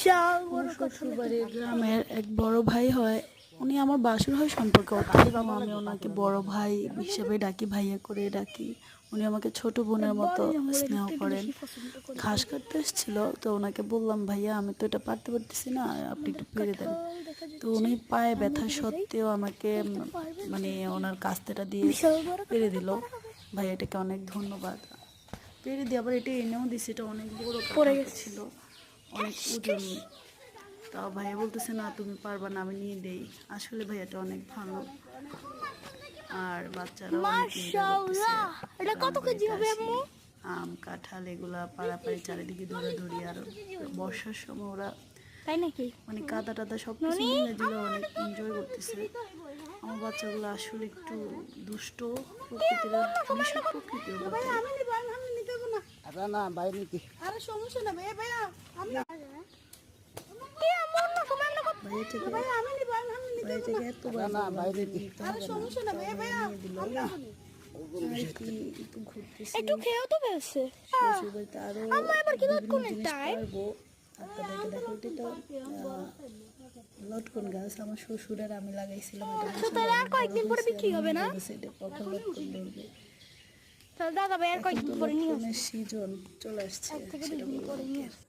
বিশাল বড় শ্বশুরবাড়ির গ্রামের এক বড় ভাই হয়, উনি আমার বাসুর হয় সম্পর্কে অর্থাৎ আমি ওনাকে বড় ভাই হিসেবে ডাকি, ভাইয়া করে ডাকি। উনি আমাকে ছোট বোনের মতো স্নেহ করেন। ঘাস কাটতে এসেছিল, তো ওনাকে বললাম ভাইয়া আমি তো এটা পারতে পারতেছি না, আপনি একটু পেরে দেন। তো উনি পায়ে ব্যথা সত্ত্বেও আমাকে মানে ওনার কাস্তেটা দিয়ে পেরে দিল। ভাইয়া এটাকে অনেক ধন্যবাদ। পেরে দিয়ে আবার এটা এনেও দিছে, এটা অনেক বড় কাটা ছিল, অনেক ওজন। তাও ভাইয়া বলতেছে না তুমি পারবা না, আমি নিয়ে দেই। আসলে ভাইয়াটা অনেক ভালো। আর বাচ্চারাও অনেক এনজয় করতেছে। আম কাঁঠাল এগুলা পাড়াপাড়ি চারিদিকে দৌড়াদৌড়ি। আর বর্ষার সময় ওরা তাই নাকি মানে কাদা টাদা সব কিছু মিলে দিলে অনেক এনজয় করতেছে। আমার বাচ্চাগুলো আসলে একটু দুষ্ট প্রকৃতির, মিশুক প্রকৃতির বটে। না বাইরে নিতে আরে সমস্যা না ভাইয়া আমি না বাইরে নিতে একটু খেয়েও তো ফেলছে। লটকন গাছ আমার শ্বশুর আর আমি লাগাইছিলাম। কয়েকদিন পরে বিক্রি হবে না? দাদা ভাই আর কয়েকদিন পরে নিয়ে সিজন চলে আসছে।